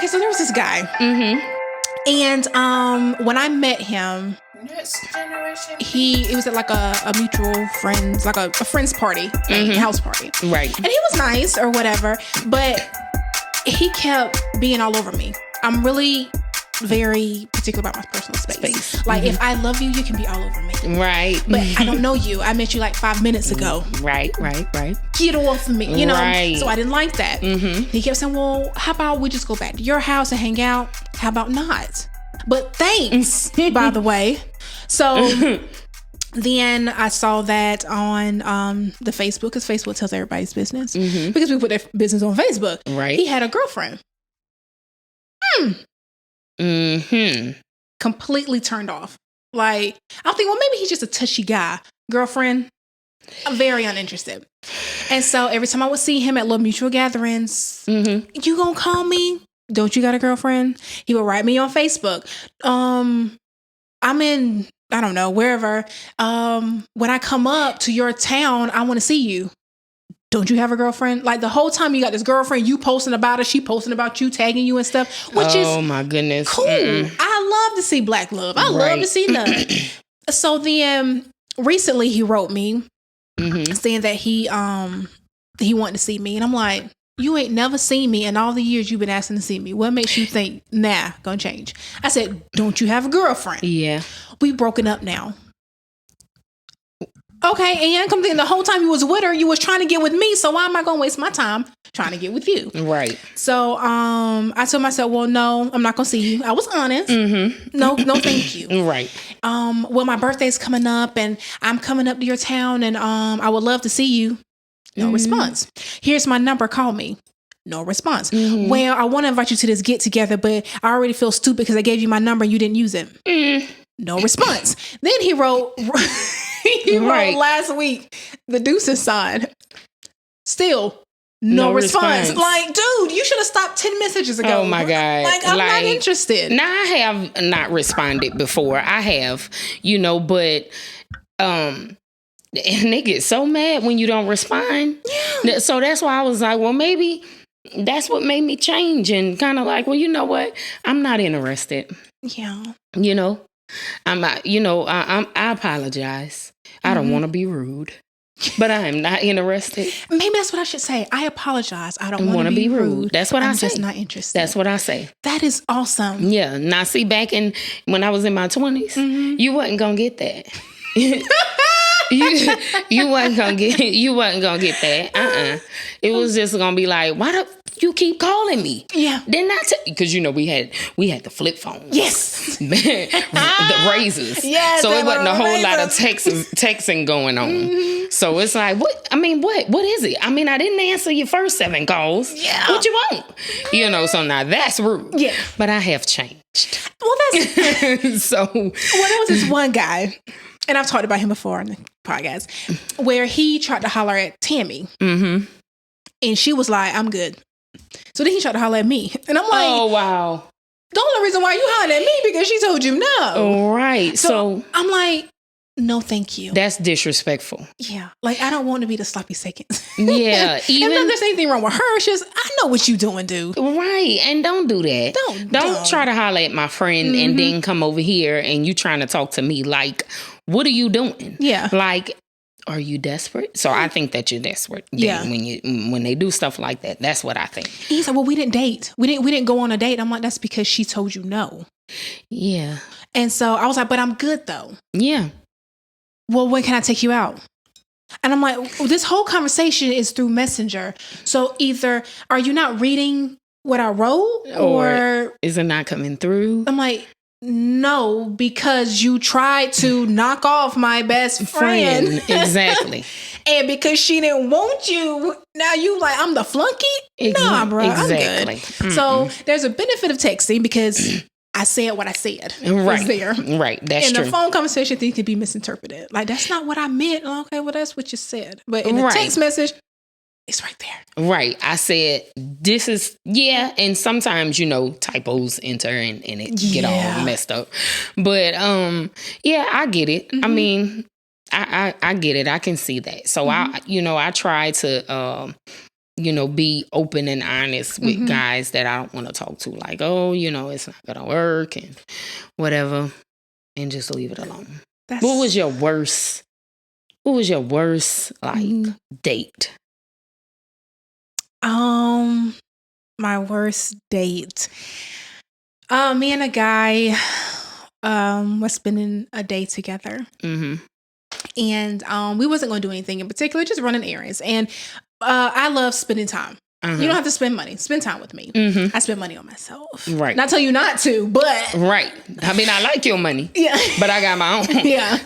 Okay, so there was this guy. And when I met him, it was at like a mutual friends, like a friend's party, house party. Right. And he was nice or whatever, but he kept being all over me. I'm really very particular about my personal space. Like, if I love you, you can be all over me. Right. But I don't know you. I met you like 5 minutes ago. Right. Get off of me, you know? Right. So I didn't like that. He kept saying, well, how about we just go back to your house and hang out? How about not? But thanks, by the way. So then I saw that on the Facebook, because Facebook tells everybody's business. Because we put their business on Facebook. Right. He had a girlfriend. Completely turned off. Like, I'm thinking, well, maybe he's just a touchy guy. Girlfriend, I'm very uninterested. And so every time I would see him at little mutual gatherings, you gonna call me? Don't you got a girlfriend? He would write me on Facebook. I'm in, I don't know, wherever. When I come up to your town, I want to see you. Don't you have a girlfriend? Like, the whole time you got this girlfriend, you posting about her, she posting about you, tagging you and stuff, which is, oh my goodness, cool. I love to see black love. I love to see love. So then recently he wrote me saying that he wanted to see me, and I'm like, you ain't never seen me in all the years you've been asking to see me. What makes you think, nah, gonna change? I said, don't you have a girlfriend? Yeah. We broken up now. Okay, and come thinking the whole time you was with her, you was trying to get with me, so why am I gonna waste my time trying to get with you? Right. So I told myself, well, no, I'm not gonna see you. I was honest. No, thank you. Right. Well, my birthday's coming up and I'm coming up to your town and I would love to see you. No response. Here's my number, call me. No response. Well, I want to invite you to this get together, but I already feel stupid because I gave you my number and you didn't use it. No response. Then he wrote wrote last week, the deuces sign. Still no response. Like, dude, you should have stopped 10 messages ago. Oh my God. Like, I'm not interested. Now, I have not responded before. I have, but and they get so mad when you don't respond. Yeah. So that's why I was like, well, maybe that's what made me change and kind of like, well, you know what? I'm not interested. Yeah. I'm not, I apologize. I don't want to be rude, but I am not interested. Maybe that's what I should say. I apologize. I don't want to be rude. That's what I say. I'm just not interested. That's what I say. That is awesome. Yeah. Now, see, back when I was in my 20s, you wasn't going to get that. you wasn't gonna get that. It was just gonna be like, why do you keep calling me? Yeah. Didn't I tell you? Because we had the flip phone. Yes. The razors. Yes. So it wasn't a whole lot of texting going on. So it's like, what is it? I mean, I didn't answer your first 7 calls. Yeah. What you want? So now that's rude. Yeah. But I have changed. Well, that's so. Well, there was this one guy. And I've talked about him before on the podcast, where he tried to holler at Tammy. And she was like, I'm good. So then he tried to holler at me. And I'm like, oh, wow. The only reason why you hollered at me because she told you no. Oh, right. So I'm like, no, thank you. That's disrespectful. Yeah. Like, I don't want to be the sloppy seconds. Yeah. Even if there's anything wrong with her, it's just, I know what you doing, dude. Right. And don't do that. Don't try to holler at my friend and then come over here and you trying to talk to me. Like, what are you doing? Yeah. Like, are you desperate? So I think that you're desperate. Yeah. When they do stuff like that, that's what I think. He's like, well, we didn't date. We didn't go on a date. I'm like, that's because she told you no. Yeah. And so I was like, but I'm good though. Yeah. Well, when can I take you out? And I'm like, well, this whole conversation is through Messenger. So either are you not reading what I wrote or is it not coming through? I'm like, no, because you tried to knock off my best friend. Exactly. And because she didn't want you, now you like, I'm the flunky? Nah, bro, exactly. I'm good. So there's a benefit of texting because I said what I said. Right. Was there. Right. That's true. In the phone conversation, things could be misinterpreted. Like, that's not what I meant. Okay, well, that's what you said. But in the text message, it's right there. Right. I said, this is, and sometimes, typos enter and it get all messed up. But, I get it. I mean, I get it. I can see that. So I try to, be open and honest with guys that I don't want to talk to. Like, oh, it's not going to work and whatever. And just leave it alone. What was your worst like date? My worst date. Me and a guy was spending a day together. Mm-hmm. And we wasn't going to do anything in particular, just running errands. And I love spending time. You don't have to spend money. Spend time with me. I spend money on myself. Right. Not tell you not to, but... Right. I mean, I like your money. Yeah. But I got my own. Yeah.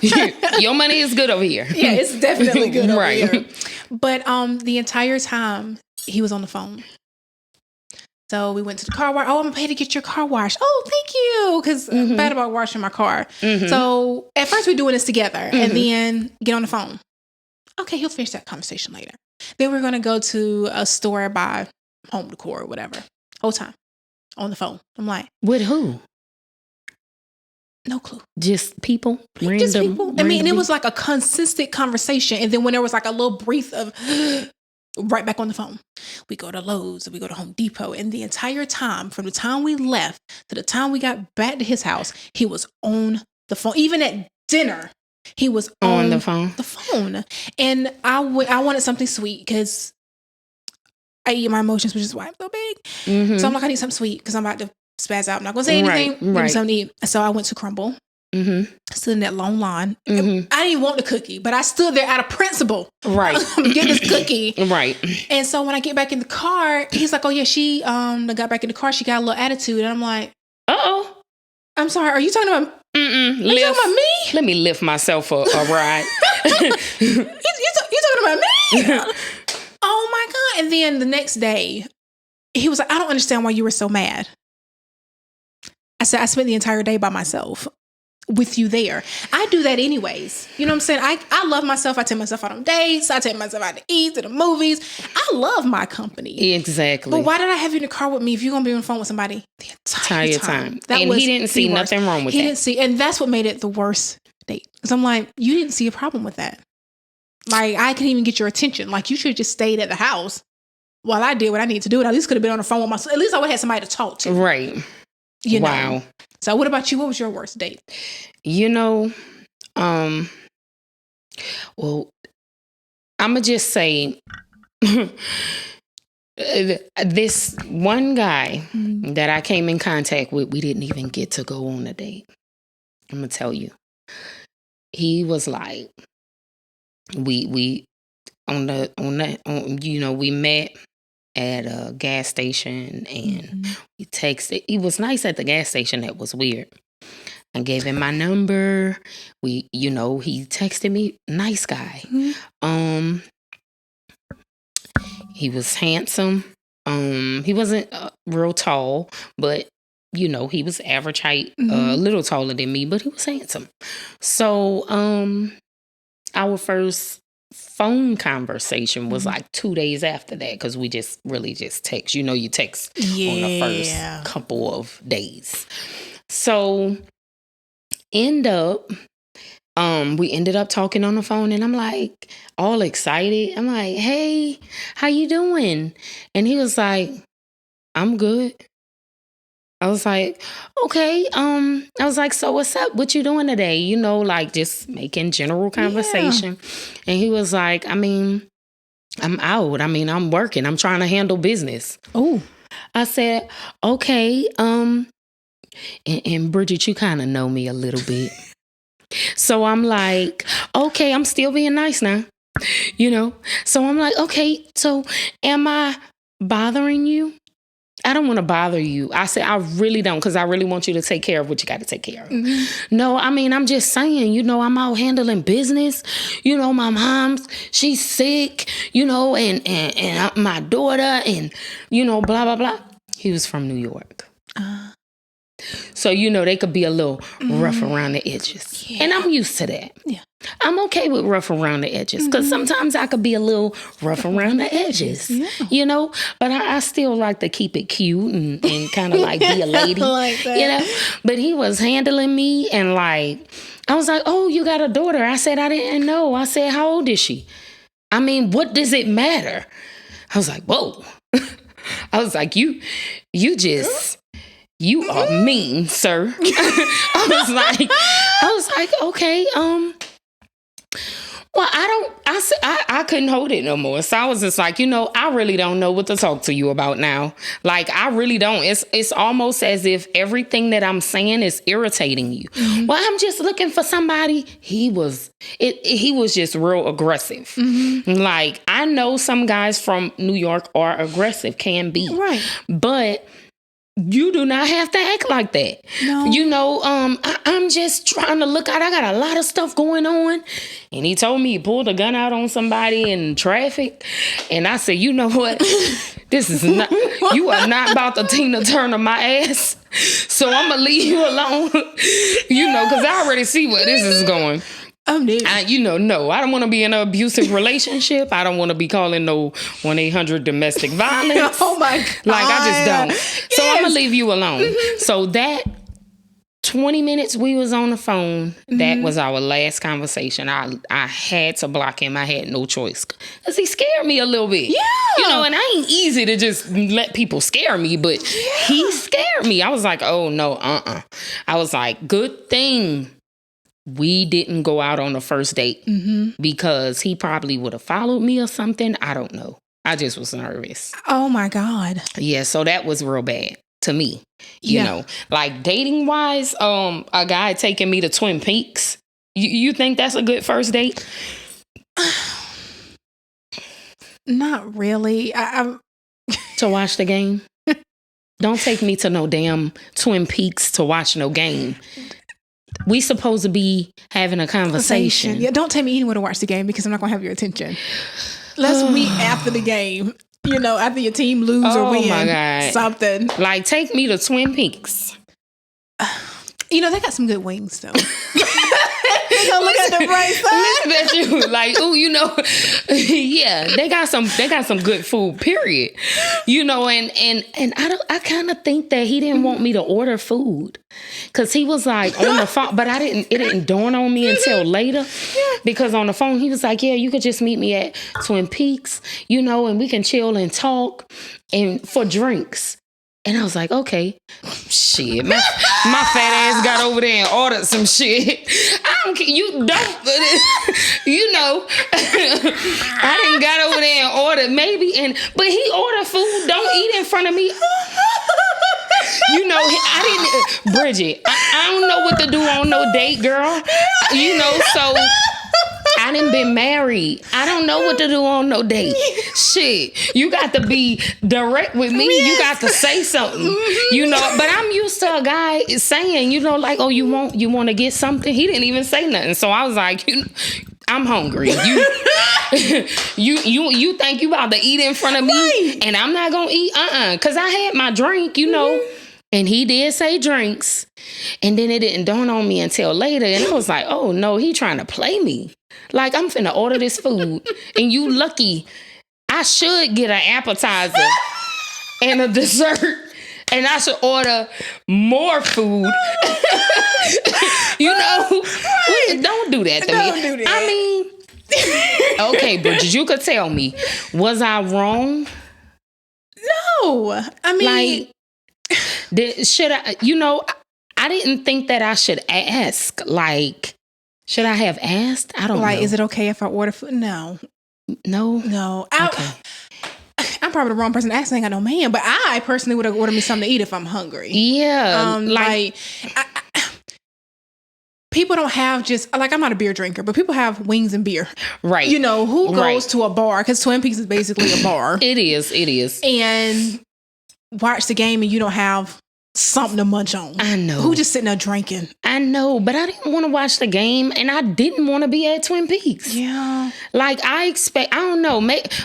Your money is good over here. Yeah, it's definitely good over right. here. But the entire time, he was on the phone. So we went to the car wash. Oh, I'm going to pay to get your car washed. Oh, thank you. Because I'm bad about washing my car. So at first we're doing this together. And then get on the phone. Okay, he'll finish that conversation later. Then we're going to go to a store, buy home decor or whatever. Whole time. On the phone. I'm like. With who? No clue. Just people? Just people. I mean, and it was like a consistent conversation. And then when there was like a little breath of... right back on the phone. We go to Lowe's and we go to Home Depot. And the entire time, from the time we left to the time we got back to his house, he was on the phone. Even at dinner, he was on the phone. And I wanted something sweet because my emotions were just so big. So I'm like, I need something sweet because I'm about to spaz out. I'm not going to say anything. Give me something to eat. So I went to Crumble. Stood in that long line. I didn't even want the cookie, but I stood there out of principle. Right. Get this cookie. Right. And so when I get back in the car, he's like, oh yeah, she got back in the car. She got a little attitude. And I'm like, uh-oh. I'm sorry. Are you talking about? Are you talking about me? Let me lift myself a ride. you talking about me? Oh my God. And then the next day, he was like, I don't understand why you were so mad. I said, I spent the entire day by myself. With you there. I do that anyways. You know what I'm saying? I love myself. I take myself out on dates. I take myself out to eat, to the movies. I love my company. Exactly. But why did I have you in the car with me if you're going to be on the phone with somebody the entire time? And he didn't see nothing wrong with that. He didn't see. And that's what made it the worst date. Because I'm like, you didn't see a problem with that. Like, I couldn't even get your attention. Like, you should have just stayed at the house while I did what I need to do. And at least could have been on the phone with myself. At least I would have had somebody to talk to. Right. You know? Wow. So what about you? What was your worst date? Well, I'm going to just say this one guy that I came in contact with, we didn't even get to go on a date. I'm going to tell you. He was like, we we met at a gas station and we texted. He was nice at the gas station. That was weird. I gave him my number. He texted me. Nice guy. He was handsome. He wasn't real tall, but he was average height, a little taller than me, but he was handsome. So, our first phone conversation was like 2 days after that because we just text. You text on the first couple of days. So we ended up talking on the phone and I'm like all excited. I'm like, hey, how you doing? And he was like, I'm good. I was like, okay. I was like, so what's up? What you doing today? Like just making general conversation. Yeah. And he was like, I mean, I'm out. I mean, I'm working. I'm trying to handle business. Oh. I said, okay. And Bridget, you kind of know me a little bit. So I'm like, okay, I'm still being nice now. So I'm like, okay, so am I bothering you? I don't want to bother you. I said, I really don't, because I really want you to take care of what you got to take care of. No, I mean, I'm just saying, I'm out handling business. My mom's, she's sick, and my daughter and, blah, blah, blah. He was from New York. So, they could be a little rough around the edges. Yeah. And I'm used to that. Yeah. I'm okay with rough around the edges because sometimes I could be a little rough around the edges, but I still like to keep it cute and kind of like be a lady, like that. But he was handling me and like, I was like, oh, you got a daughter. I said, I didn't know. I said, how old is she? I mean, what does it matter? I was like, whoa. I was like, you are mean, sir. I was like, okay, well, I couldn't hold it no more. So I was just like, I really don't know what to talk to you about now. Like, I really don't. It's almost as if everything that I'm saying is irritating you. Mm-hmm. Well, I'm just looking for somebody. He was just real aggressive. Mm-hmm. Like, I know some guys from New York are aggressive, can be. Right. But you do not have to act like that. No. I'm just trying to look out. I got a lot of stuff going on. And he told me he pulled a gun out on somebody in traffic. And I said, you know what? This is not, you are not about to Tina Turner my ass. So I'm going to leave you alone. Because I already see where this is going. No, I don't want to be in an abusive relationship. I don't want to be calling no 1-800 domestic violence. Oh my God. Like, I just don't. So I'm going to leave you alone. Mm-hmm. So that 20 minutes we was on the phone, that was our last conversation. I had to block him. I had no choice. Because he scared me a little bit. Yeah. And I ain't easy to just let people scare me, but he scared me. I was like, oh, no, I was like, good thing we didn't go out on the first date because he probably would have followed me or something. I don't know. I just was nervous. Oh, my God. Yeah, so that was real bad to me. You know, like dating wise, a guy taking me to Twin Peaks. You think that's a good first date? Not really. To watch the game? Don't take me to no damn Twin Peaks to watch no game. We supposed to be having a conversation. Yeah, don't take me anywhere to watch the game because I'm not going to have your attention. Let's meet after the game. After your team lose or win. Oh my God. Something. Like, take me to Twin Peaks. They got some good wings, though. Look at the bright side. Listen at you, like, yeah, they got some good food. Period. And I kind of think that he didn't want me to order food, because he was like on the phone, but it didn't dawn on me until later, because on the phone he was like, yeah, you could just meet me at Twin Peaks, and we can chill and talk and for drinks. And I was like, okay, shit, my fat ass got over there and ordered some shit. I don't care. You don't, I didn't got over there and ordered but he ordered food. Don't eat in front of me. I didn't, Bridget, I don't know what to do on no date, girl. So I done been married. I don't know what to do on no date. Shit. You got to be direct with me. Yes. You got to say something. But I'm used to a guy saying, like, oh, you want to get something? He didn't even say nothing. So I was like, I'm hungry. You think you about to eat in front of me and I'm not gonna eat? Because I had my drink, and he did say drinks. And then it didn't dawn on me until later. And I was like, oh no, he trying to play me. Like, I'm finna order this food. And you lucky. I should get an appetizer and a dessert. And I should order more food. Don't do that to me. Don't do that. I mean, okay, Bridget, you could tell me, was I wrong? No. I mean, should I, I didn't think that I should ask. Like, should I have asked? I don't know. Is it okay if I order food? No. Okay. I'm probably the wrong person to ask. I ain't got no man, but I personally would have ordered me something to eat if I'm hungry. Yeah. People don't have just, I'm not a beer drinker, but people have wings and beer. Right. Who goes to a bar? Because Twin Peaks is basically a bar. It is. And watch the game and you don't have something to munch on. I know. Who just sitting there drinking? I know, but I didn't want to watch the game and I didn't want to be at Twin Peaks. Yeah. I don't know,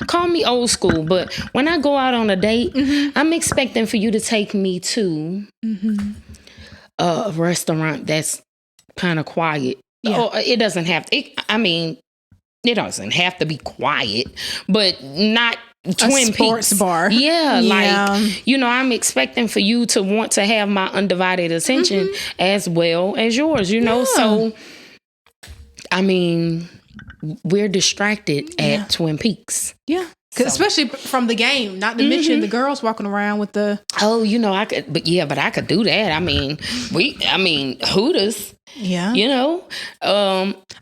call me old school, but when I go out on a date, I'm expecting for you to take me to a restaurant that's kind of quiet. Yeah. Or it doesn't have to, it doesn't have to be quiet, but not Twin Peaks. Sports bar. Yeah, I'm expecting for you to want to have my undivided attention as well as yours, So, we're distracted at Twin Peaks. Yeah. Especially from the game, not to mention the girls walking around with the... Oh, I could, but I could do that. I mean, Hooters. Yeah.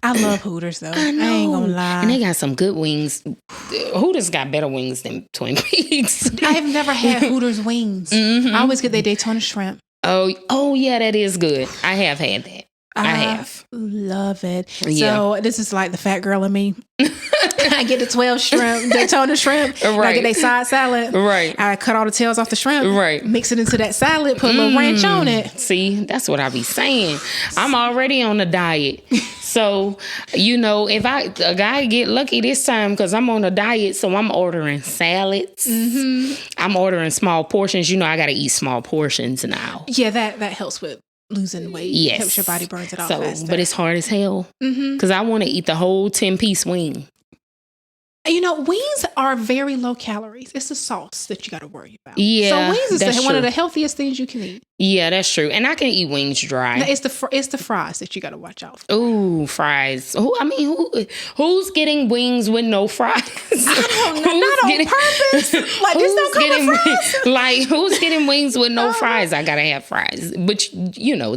I love Hooters though. I know. I ain't gonna lie. And they got some good wings. Hooters got better wings than Twin Peaks. I've never had Hooters wings. I always get their Daytona shrimp. Oh yeah, that is good. I have had that. I have. Love it. Yeah. So this is like the fat girl in me. I get the 12 shrimp, Daytona shrimp. Right. I get their side salad. Right. I cut all the tails off the shrimp. Right. Mix it into that salad. Put a little ranch on it. See, that's what I be saying. I'm already on a diet. So, if a guy get lucky this time because I'm on a diet, so I'm ordering salads. I'm ordering small portions. I got to eat small portions now. Yeah, that helps with losing weight. Yes. Helps your body burns it off faster. But it's hard as hell because I want to eat the whole 10-piece wing. Wings are very low calories. It's the sauce that you got to worry about. Yeah, so wings is one of the healthiest things you can eat. Yeah, that's true. And I can eat wings dry. No, it's the fries that you got to watch out for. Ooh, fries. Who's getting wings with no fries? I don't know. Not on purpose. Like, this don't come with fries. Like, who's getting wings with no fries? I got to have fries. But,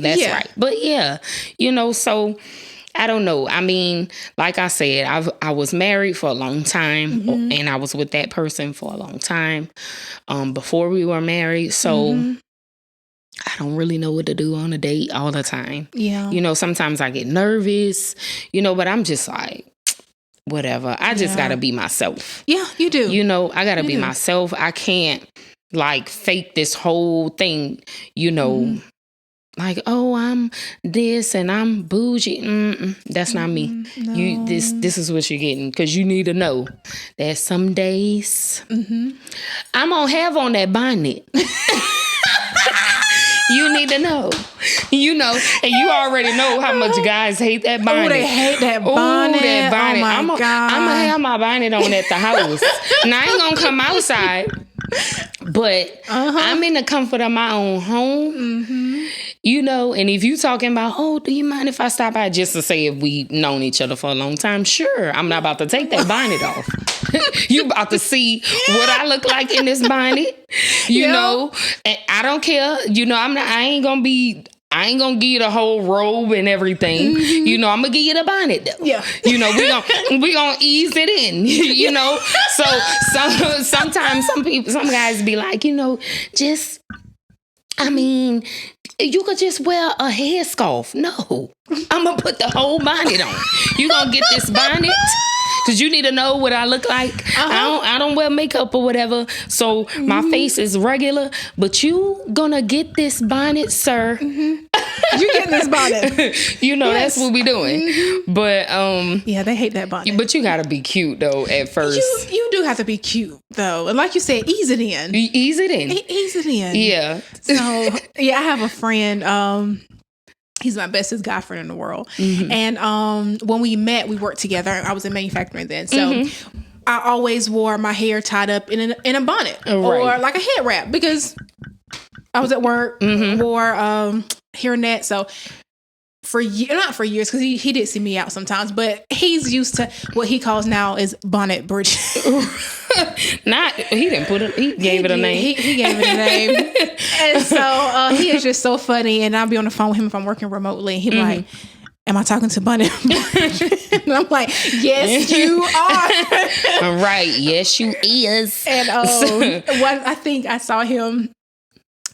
that's right. But, yeah, so... I don't know. I mean, like I said, I was married for a long time and I was with that person for a long time before we were married. So I don't really know what to do on a date all the time. Yeah. Sometimes I get nervous, but I'm just like, whatever. I just got to be myself. Yeah, you do. I got to be myself. I can't like fake this whole thing, like, oh, I'm this and I'm bougie. That's not me. No. This is what you're getting because you need to know that some days I'm gonna have on that bonnet. You need to know, and you already know how much guys hate that bonnet. Oh, they hate that bonnet. Oh my God. I'm gonna have my bonnet on at the house. Now I ain't gonna come outside. But I'm in the comfort of my own home, and if you talking about, oh, do you mind if I stop by, just to say if we known each other for a long time, sure, I'm not about to take that bonnet off. You about to see what I look like in this bonnet, know, and I don't care, I ain't gonna give you the whole robe and everything. I'm gonna give you the bonnet though. Yeah. We gonna ease it in, So sometimes some guys be like, you could just wear a headscarf. No, I'm gonna put the whole bonnet on. You gonna get this bonnet. Cause you need to know what I look like. I don't wear makeup or whatever, so my face is regular. But you gonna get this bonnet, sir. You getting this bonnet? That's what we doing. But yeah, they hate that bonnet. But you gotta be cute though at first. You do have to be cute though, and like you said, ease it in. Ease it in. Ease it in. Yeah. So yeah, I have a friend. He's my bestest guy friend in the world. And when we met, we worked together. I was in manufacturing then. So I always wore my hair tied up in a bonnet or like a head wrap because I was at work, wore hairnet. So not for years, because he did see me out sometimes, but he's used to what he calls now is bonnet bridge. He didn't put it. He gave it a name. He gave it a name, and so he is just so funny. And I'll be on the phone with him if I'm working remotely. And he's like, "Am I talking to bonnet bridge?" And I'm like, "Yes, you are." Right? Yes, you is. And I think I saw him.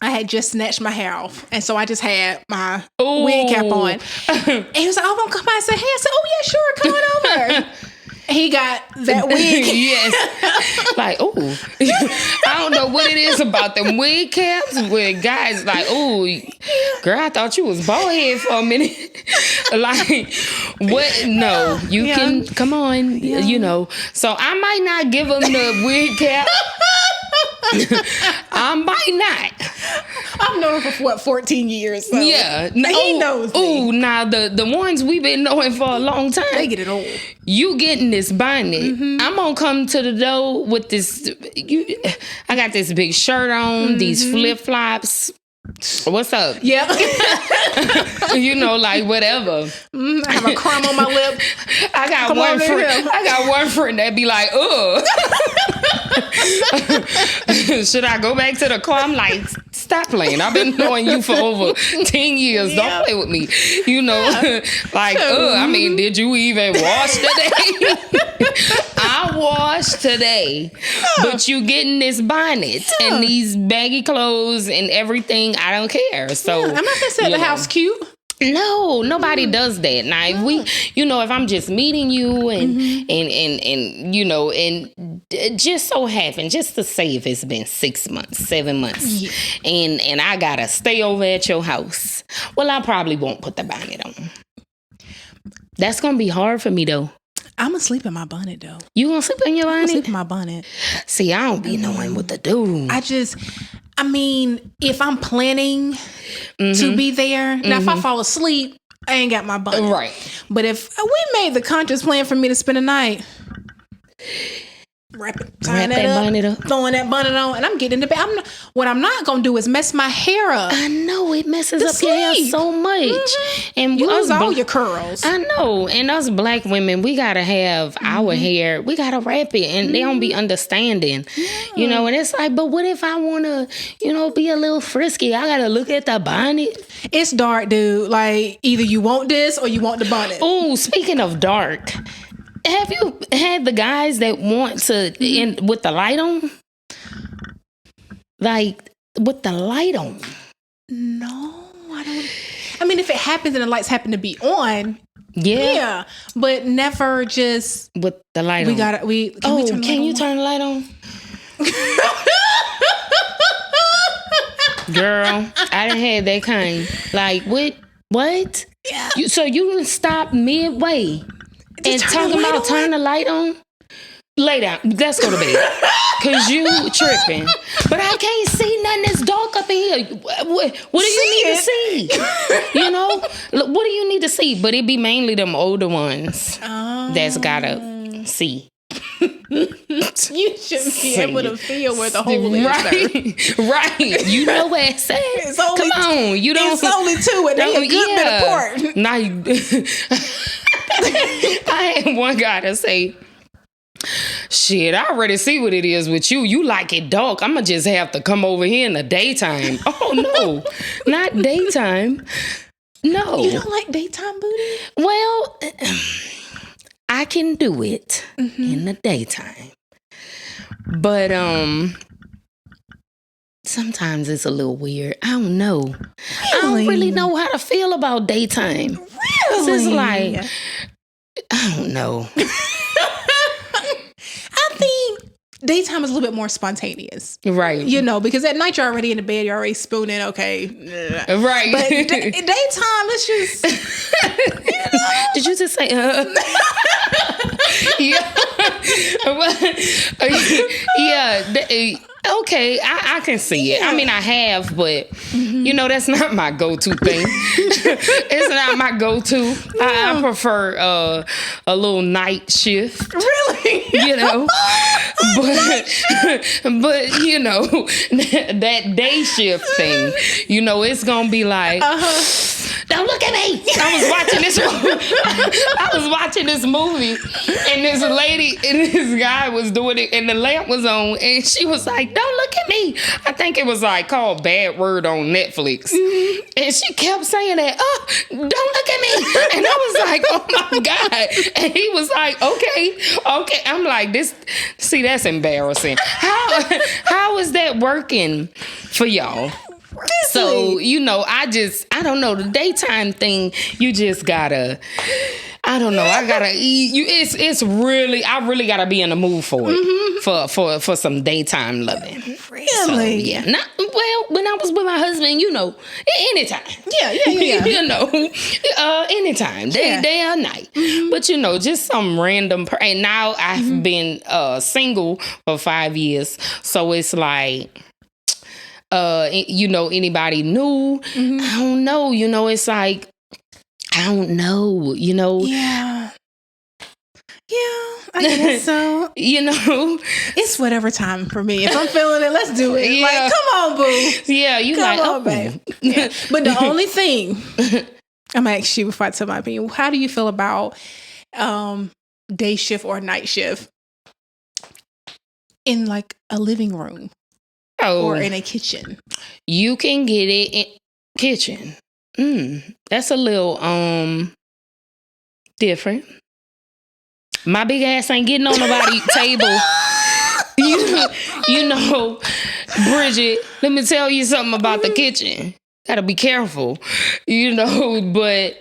I had just snatched my hair off. And so I just had my wig cap on. And he was like, "I won't come by and say hey." I said, "Oh, yeah, sure. Come on over." He got that wig. Yes. Like, oh, I don't know what it is about them wig caps where guys like, oh, girl, I thought you was bald head for a minute. Like, what? No, you can, come on, So I might not give him the wig cap. I might not. I've known him for 14 years. So. Yeah. He knows me. Oh, now the ones we've been knowing for a long time. They get it old. You getting this bonnet. I'm going to come to the door with this. I got this big shirt on, these flip-flops. What's up? Yeah. Like whatever. I have a crumb on my lip. I got one friend that be like, ugh. Should I go back to the car? I'm like, stop playing. I've been knowing you for over 10 years. Don't play with me. You know, like, I mean, did you even wash today? I washed today, but you getting this bonnet and these baggy clothes and everything. I don't care. So I'm not gonna say the house cute. No, nobody does that. Now, if we, you know, if I'm just meeting you and you know, and just so happen, just to say if it's been 6 months, 7 months, and I gotta stay over at your house, well, I probably won't put the bonnet on. That's gonna be hard for me though. I'm gonna sleep in my bonnet though. You gonna sleep in your bonnet? I'm gonna sleep in my bonnet. See, I don't be knowing what to do. I mean, if I'm planning to be there, now if I fall asleep, I ain't got my bonnet. Right. But if we made the conscious plan for me to spend a night, wrap that bonnet up, throwing that bonnet on, and I'm getting in the bed. What I'm not gonna do is mess my hair up. I know it messes up your hair so much, and you lose all your curls. I know, and us black women, we gotta have our hair. We gotta wrap it, and they don't be understanding, you know. And it's like, but what if I wanna, you know, be a little frisky? I gotta look at the bonnet. It's dark, dude. Like either you want this or you want the bonnet. Oh, speaking of dark. Have you had the guys that want to end with the light on? Like, with the light on? No, I don't. I mean, if it happens and the lights happen to be on, yeah. But never just with the light on. Can you turn the light on? Girl, I done had that kind. Like, what? Yeah. So you can stop midway. And talking about turn the light on, lay down. Let's go to bed. Cause you tripping. But I can't see nothing that's dark up in here. What do you need to see? You know, what do you need to see? But it be mainly them older ones that's gotta see. You should be able to feel where the hole is. Right. You know where it's at. Come on. You don't. It's only two, and they a good bit apart. Now I had one guy to say, shit, I already see what it is with you. You like it dark. I'm going to just have to come over here in the daytime. Oh, no. Not daytime. No. You don't like daytime booty? Well, I can do it in the daytime. But sometimes it's a little weird. I don't know. Really? I don't really know how to feel about daytime. Really? It's like, I don't know. I think daytime is a little bit more spontaneous. Right. You know, because at night you're already in the bed, you're already spooning, okay. Right. But daytime, it's just, you know. Did you just say, yeah. Yeah. Okay, I can see it. I mean, I have, but you know, that's not my go-to thing. It's not my go-to. I prefer a little night shift. Really? You know, but you know, that day shift thing. You know, it's gonna be like. Don't look at me. I was watching this movie, and this lady and this guy was doing it, and the lamp was on, and she was like, "Don't look at me." I think it was like called Bad Word on Netflix, and she kept saying that. Oh, don't look at me, and I was like, "Oh my God!" And he was like, "Okay." I'm like, this. See, that's embarrassing. How is that working for y'all? So, you know, I don't know, the daytime thing, you just gotta, I don't know, I gotta, it's really, I really gotta be in the mood for it, for some daytime loving. Really? So, yeah. Well, when I was with my husband, you know, anytime. Yeah. You know, anytime, day or night. But, you know, just some random, and now I've been single for 5 years, so it's like, you know, anybody new? I don't know. You know, it's like, I don't know, you know. Yeah, I guess so. You know, it's whatever time for me. If I'm feeling it, let's do it. Yeah. Like, come on, boo. Yeah, you come like, on, babe. Yeah. But the only thing, I'm gonna ask you before I tell my opinion. How do you feel about day shift or night shift? in like a living room or in a kitchen. You can get it in kitchen. That's a little different. My big ass ain't getting on nobody's table. You know, Bridget, let me tell you something about the kitchen. Gotta be careful, but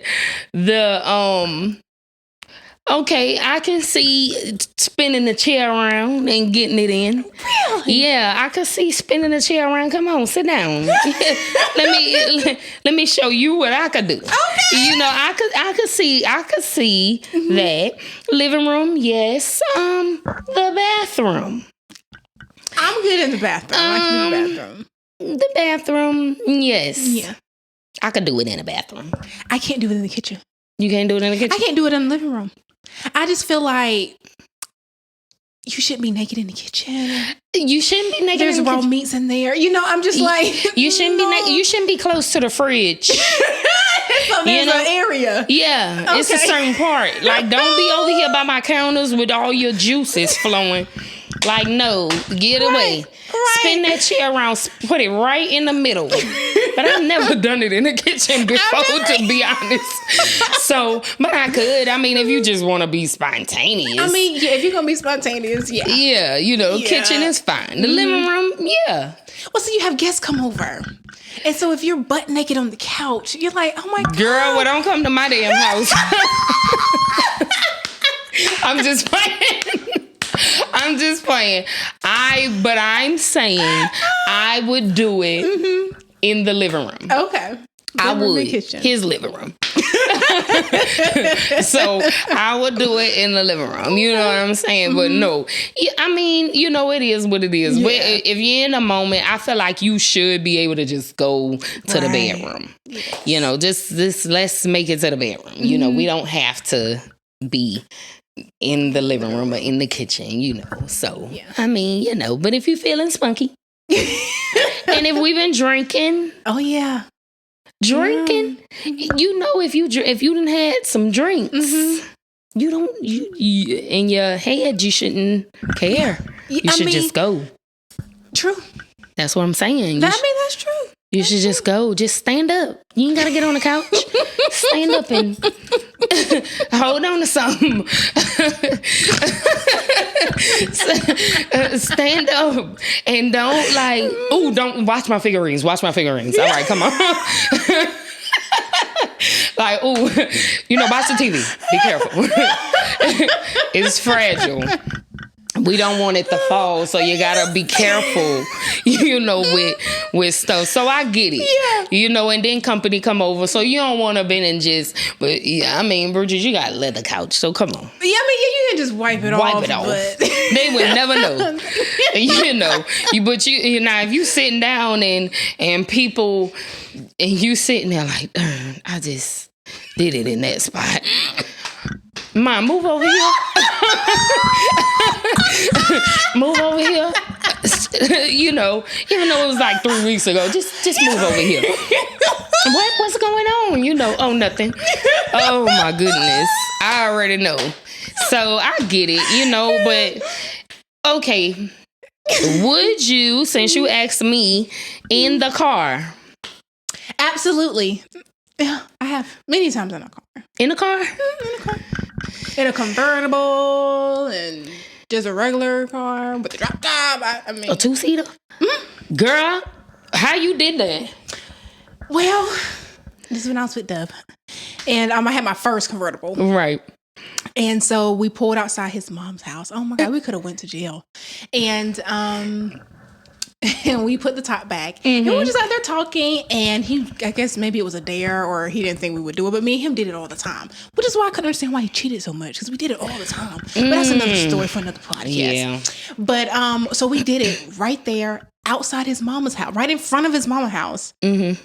okay, I can see spinning the chair around and getting it in. Really? Yeah, I can see spinning the chair around. Come on, sit down. let me show you what I could do. Okay. I could see that. Living room, yes. The bathroom. I'm good in the bathroom. I can do the bathroom. The bathroom, yes. Yeah. I could do it in the bathroom. I can't do it in the kitchen. You can't do it in the kitchen? I can't do it in the living room. I just feel like you shouldn't be naked in the kitchen. You shouldn't be naked. There's raw meats in there. I'm just like... You shouldn't be naked. You shouldn't be close to the fridge. So there's an area. Yeah. Okay. It's a certain part. Like, don't be over here by my counters with all your juices flowing. Like, no. Get away. Right. Spin that chair around, put it right in the middle. But I've never done it in the kitchen before, to be honest. So, but I could. I mean, if you just want to be spontaneous. I mean, yeah, if you're going to be spontaneous, yeah. Yeah, kitchen is fine. The living room, yeah. Well, so you have guests come over. And so if you're butt naked on the couch, you're like, oh my God. Girl, well, don't come to my damn house. I'm just playing. But I'm saying I would do it in the living room. Okay. I would. His living room. So I would do it in the living room. You know what I'm saying? But no. I mean, it is what it is. Yeah. If you're in a moment, I feel like you should be able to just go to the bedroom. Yes. Just let's make it to the bedroom. We don't have to be in the living room or in the kitchen, So, I mean, but if you're feeling spunky and if we've been drinking. Oh, yeah. Drinking, if you done had some drinks, you in your head, you shouldn't care. You should just go. True. That's what I'm saying. That's true. You should just go. Just stand up. You ain't got to get on the couch. Stand up and hold on to something. Stand up and don't watch my figurines. Watch my figurines. All right, come on. Like, watch the TV. Be careful. It's fragile. We don't want it to fall, so you gotta be careful, with stuff. So I get it, and then company come over, so you don't want to be in just. But I mean, Bridget, you got leather couch, so come on. Yeah, I mean, you can just wipe it off. But they would never know, But now if you sitting down and people, and you sitting there like, I just did it in that spot. Mom, move over here. Move over here. Even though it was like 3 weeks ago, just move over here. What's going on? Oh, nothing. Oh my goodness. I already know. So I get it, but okay. Would you, since you asked me, in the car? Absolutely. Yeah, I have many times in a car. In a car? In a car. In a convertible and just a regular car with a drop top. I mean, a two-seater? Mm-hmm. Girl, how you did that? Well, this is when I was with Dub. And I had my first convertible. Right. And so we pulled outside his mom's house. Oh my God, we could have went to jail. And we put the top back. And we were just out there talking. And I guess maybe it was a dare or he didn't think we would do it. But me and him did it all the time. Which is why I couldn't understand why he cheated so much. Because we did it all the time. But that's another story for another podcast. Yeah. But so we did it right there outside his mama's house. Right in front of his mama's house. Mm-hmm.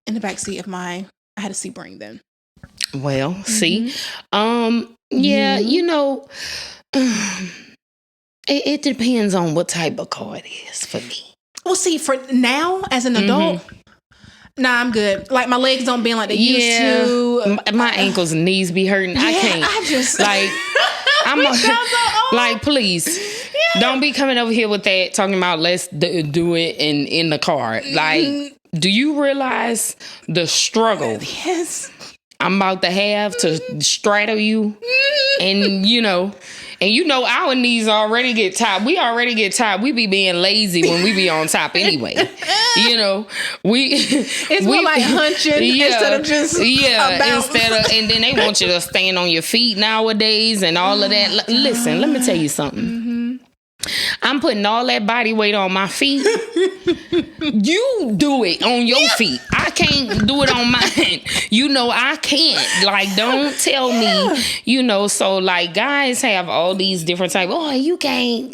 In the backseat of I had a Sebring then. Well, see. Yeah, it depends on what type of car it is for me. Well, see, for now, as an adult, nah, I'm good. Like, my legs don't bend like they used to. My ankles and knees be hurting. I can't. I just... Like, I'm... like, please. Don't be coming over here with that talking about let's do it in the car. Like, do you realize the struggle? Yes. I'm about to have to straddle you, and our knees already get tired. We already get tired. We be being lazy when we be on top anyway. It's more like hunching instead of just and then they want you to stand on your feet nowadays and all of that. Listen, let me tell you something. Mm-hmm. I'm putting all that body weight on my feet. You do it on your feet. I can't do it on mine. I can't. Like, don't tell me, so like guys have all these different types. Oh, you can't.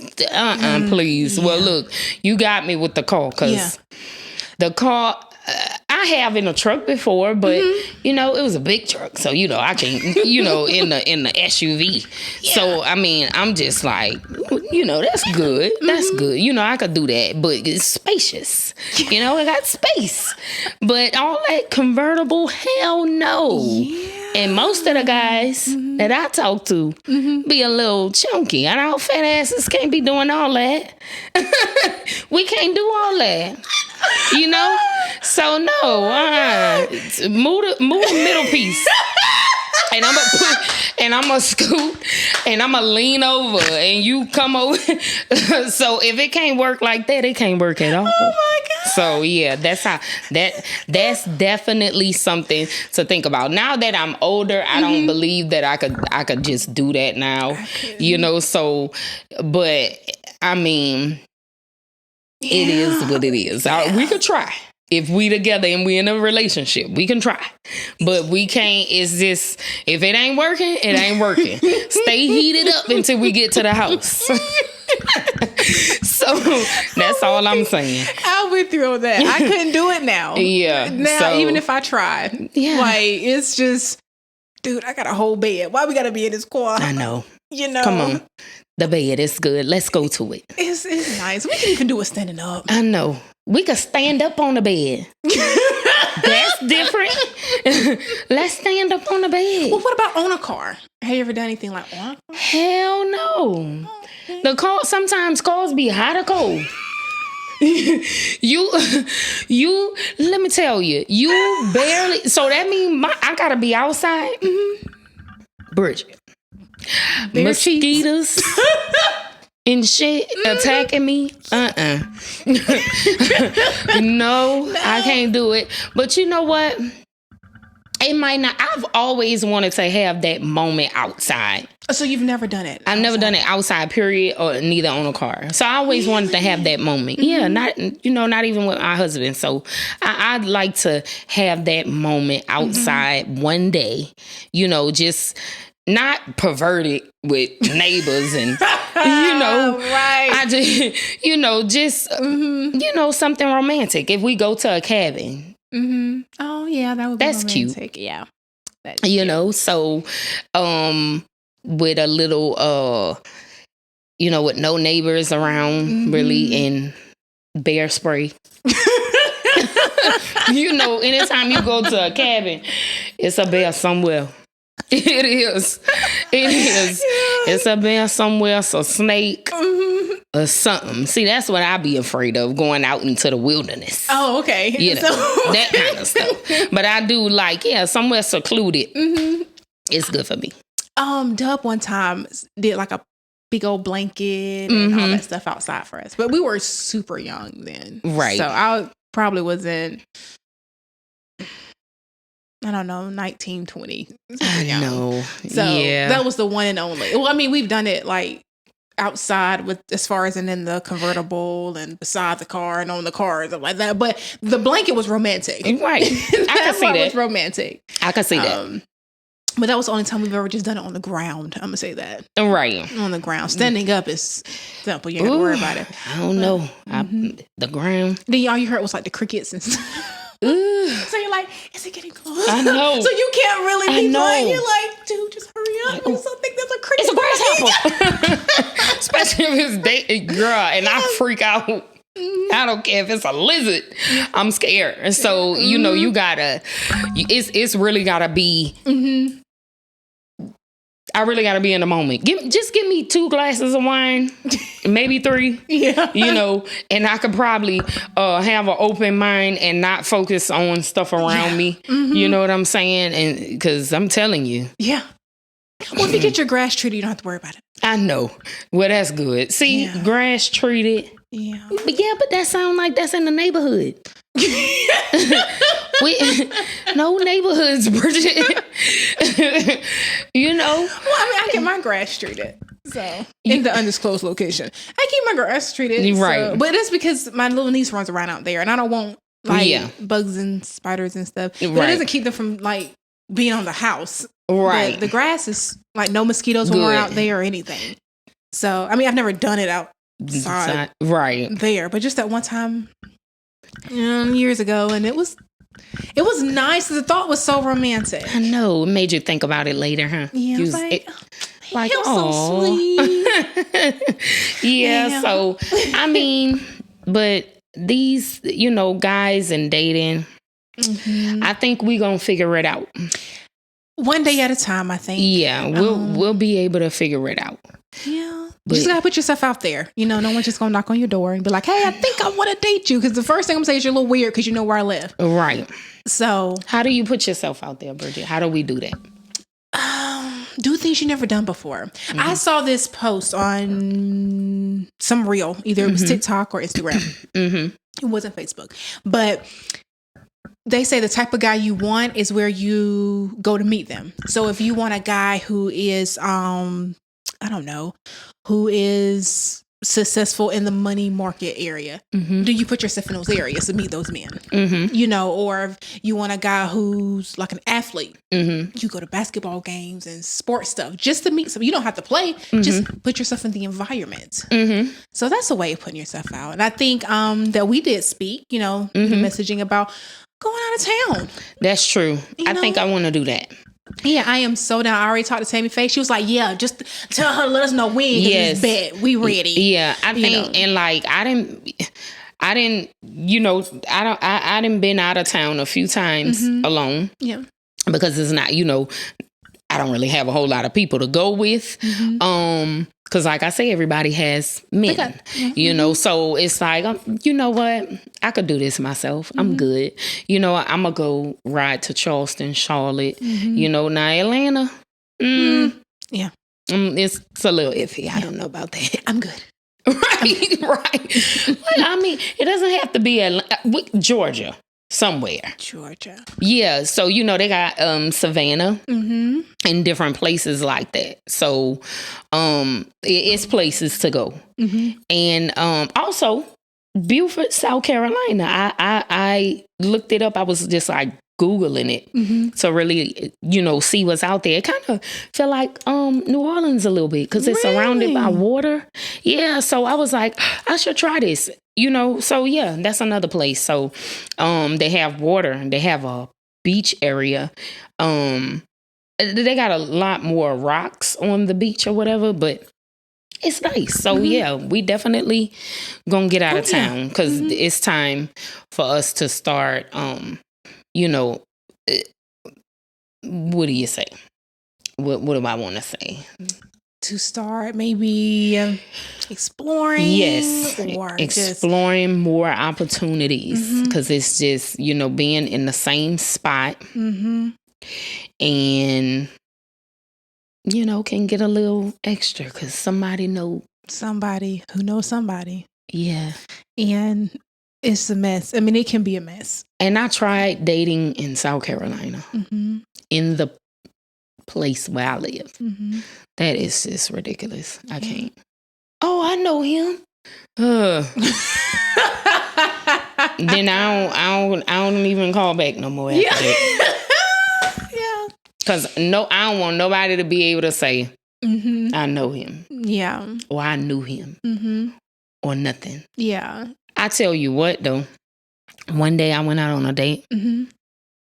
Please. Yeah. Well, look, you got me with the car because the car I have in a truck before, but it was a big truck. So, I can't, in the SUV. Yeah. So, I mean, I'm just like, that's good. That's good. I could do that, but it's spacious. It got space. But all that convertible, hell no. Yeah. And most of the guys that I talk to be a little chunky. And our fat asses can't be doing all that. We can't do all that. So no, move the middle piece. And I'm gonna scoot and I'm gonna lean over and you come over. So if it can't work like that, it can't work at all. Oh my God. So yeah, that's definitely something to think about. Now that I'm older, I don't believe that I could just do that now. So but I mean it is what it is. We could try. If we together and we in a relationship, we can try. But we can't, it's just, if it ain't working, it ain't working. Stay heated up until we get to the house. So that's all I'm saying. I'll be through that. I couldn't do it now. Yeah. Now, even if I tried. Yeah. Like, it's just, dude, I got a whole bed. Why we got to be in this car? I know. Come on. The bed is good. Let's go to it. It's nice. We can even do it standing up. I know. We could stand up on the bed. That's different. Let's stand up on the bed. Well, what about on a car? Have you ever done anything like on a car? Hell no. Okay. The car, sometimes cars be hot or cold. You, let me tell you, you barely, so that means I gotta be outside. Bridget. Mosquitoes. And shit attacking me. No, I can't do it. But you know what? It might not. I've always wanted to have that moment outside. So you've never done it? I've never done it outside, period, or neither on a car. So I always wanted to have that moment. Yeah, not even with my husband. So I'd like to have that moment outside one day. Just not perverted with neighbors and right. I just just something romantic. If we go to a cabin, oh yeah, that would be that's romantic. Cute. Yeah, so with a little with no neighbors around really and bear spray. Anytime you go to a cabin, it's a bear somewhere. It is. Yes. It's a bear somewhere, it's a snake or something. See, that's what I be afraid of, going out into the wilderness. Oh, okay. That kind of stuff. But I do somewhere secluded. It's good for me. Dub one time did like a big old blanket and all that stuff outside for us. But we were super young then. Right. So I probably wasn't, I don't know, 19, 20. I know. So that was the one and only. Well, I mean, we've done it like outside with as far as in the convertible and beside the car and on the car and stuff like that. But the blanket was romantic. Right. I can see that. It was romantic. I can see that. But that was the only time we've ever just done it on the ground. I'm going to say that. Right. On the ground. Standing up is simple. You don't have to worry about it. I don't know. The ground. Then all you heard was like the crickets and stuff. So you're like, is it getting close? I know. So you can't really be playing. You're like, dude, just hurry up. I still think there's a cricket. It's a grasshopper. Especially if it's girl, and I freak out. I don't care if it's a lizard. I'm scared. So, you gotta, it's really gotta be I really got to be in the moment. Just give me 2 glasses of wine, maybe 3. Yeah. You know, and I could probably have an open mind and not focus on stuff around me. Mm-hmm. You know what I'm saying? And because I'm telling you. Yeah. Well, if you get your grass treated, you don't have to worry about it. I know. Well, that's good. See, grass treated. Yeah. But that sounds like that's in the neighborhood. No neighborhoods, Bridget. You know. Well, I get my grass treated. So in the undisclosed location, I keep my grass treated. Right. So, but that's because my little niece runs around out there, and I don't want bugs and spiders and stuff. But it doesn't keep them from being on the house. Right. The grass is no mosquitoes when we're out there or anything. So I mean, I've never done it outside there, but just that one time years ago, and it was nice. The thought was so romantic. I know. It made you think about it later, huh? Yeah, so sweet. Yeah, so I mean, but these, guys and dating, I think we're gonna figure it out. One day at a time, I think. Yeah, we'll be able to figure it out. Yeah. You just gotta put yourself out there. No one's just gonna knock on your door and be like, "Hey, I think I want to date you." Because the first thing I'm gonna say is you're a little weird because you know where I live. Right. So, how do you put yourself out there, Bridget? How do we do that? Do things you've never done before. Mm-hmm. I saw this post on some reel, either it was TikTok or Instagram. It wasn't Facebook, but they say the type of guy you want is where you go to meet them. So if you want a guy who is, who is successful in the money market area, do you put yourself in those areas to meet those men? Or if you want a guy who's like an athlete, you go to basketball games and sports stuff just to meet some. You don't have to play, just put yourself in the environment. So that's a way of putting yourself out. And I think that we did speak, messaging about going out of town. That's true. I think I want to do that. Yeah, I am so down. I already talked to Tammy Faye. She was like, "Yeah, just tell her, let us know when. Yes, bet we ready." Yeah, I think, and I didn't been out of town a few times alone. Yeah, because it's not, I don't really have a whole lot of people to go with. Because like I say, everybody has men, so it's like, you know what? I could do this myself. I'm good. I'm going to go ride to Charleston, Charlotte, now Atlanta. Yeah. It's a little iffy. I don't know about that. I'm good. Right. Well, I mean, it doesn't have to be Georgia. Somewhere. Georgia. Yeah. So, they got Savannah and different places like that. So it's places to go. And also Beaufort, South Carolina. I looked it up. I was just like Googling it to really, see what's out there. It kind of felt like New Orleans a little bit because it's surrounded by water. Yeah. So I was like, I should try this. So yeah, that's another place. So, they have water, they have a beach area. They got a lot more rocks on the beach or whatever, but it's nice. So yeah, we definitely gonna get out of town because it's time for us to start, what do you say? What do I want to say? To start maybe exploring. Yes. Or exploring more opportunities because it's just, being in the same spot and, can get a little extra because somebody knows somebody who knows somebody. Yeah. And it's a mess. I mean, it can be a mess. And I tried dating in South Carolina in the place where I live. That is just ridiculous. I can't. Oh, I know him. Then I don't even call back no more after that. Yeah. Because I don't want nobody to be able to say I know him. Yeah. Or I knew him. Or nothing. Yeah. I tell you what though. One day I went out on a date.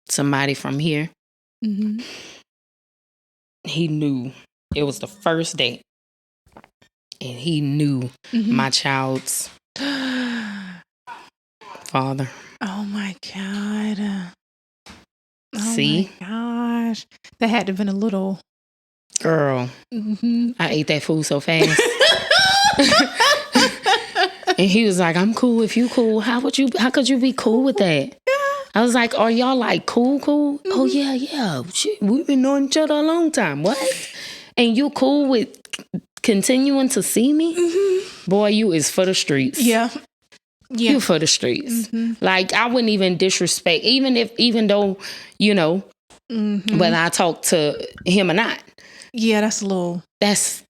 Somebody from here. He knew. It was the first date. And he knew my child's father. Oh my God. See? Oh my gosh. That had to have been a little Girl, I ate that food so fast. And he was like, I'm cool if you cool. How could you be cool with that? I was like, are y'all like cool? Oh, yeah. Shit, we've been knowing each other a long time. What? And you cool with continuing to see me? Boy, you is for the streets. Yeah. You for the streets. Like, I wouldn't even disrespect, even though, you know, whether I talk to him or not. Yeah, that's a lot. That's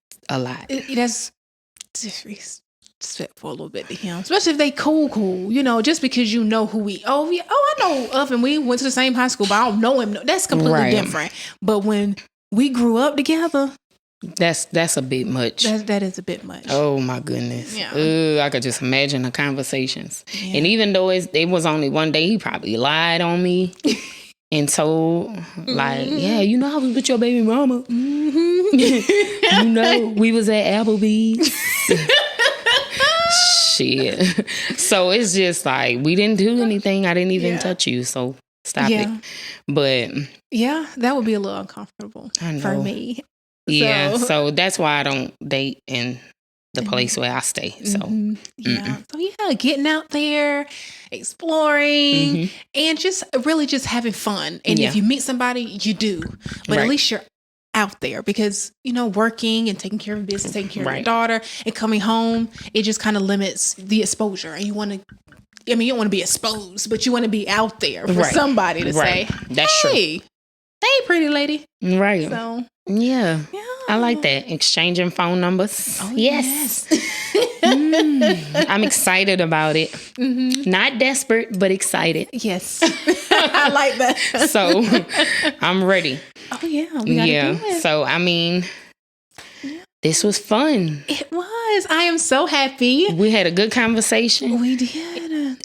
disrespectful a little bit to him, especially if they cool. You know, just because you know who he. I know of him. We went to the same high school, but I don't know him. That's completely different. But when we grew up together, that's a bit much. That is a bit much. Oh my goodness. Yeah. I could just imagine the conversations. Yeah. And even though it was only one day, he probably lied on me. And told, like, yeah, you know I was with your baby mama. You know, we was at Applebee's. Shit. So it's just like, we didn't do anything. I didn't even touch you. So stop it. But. Yeah, that would be a little uncomfortable for me. Yeah, so that's why I don't date in the place where I stay. So so getting out there, exploring, and just really just having fun. And if you meet somebody, you do, but at least you're out there, because you know, working and taking care of business, taking care of your daughter, and coming home, it just kind of limits the exposure. And you want to, I mean, you don't want to be exposed, but you want to be out there for somebody to say, "That's hey, true. Hey, pretty lady." Right. So yeah. I like that. Exchanging phone numbers. Oh, yes. I'm excited about it. Not desperate, but excited. Yes. I like that. So I'm ready. Oh, yeah. We gotta do it. So, I mean, this was fun. It was. I am so happy. We had a good conversation. We did. You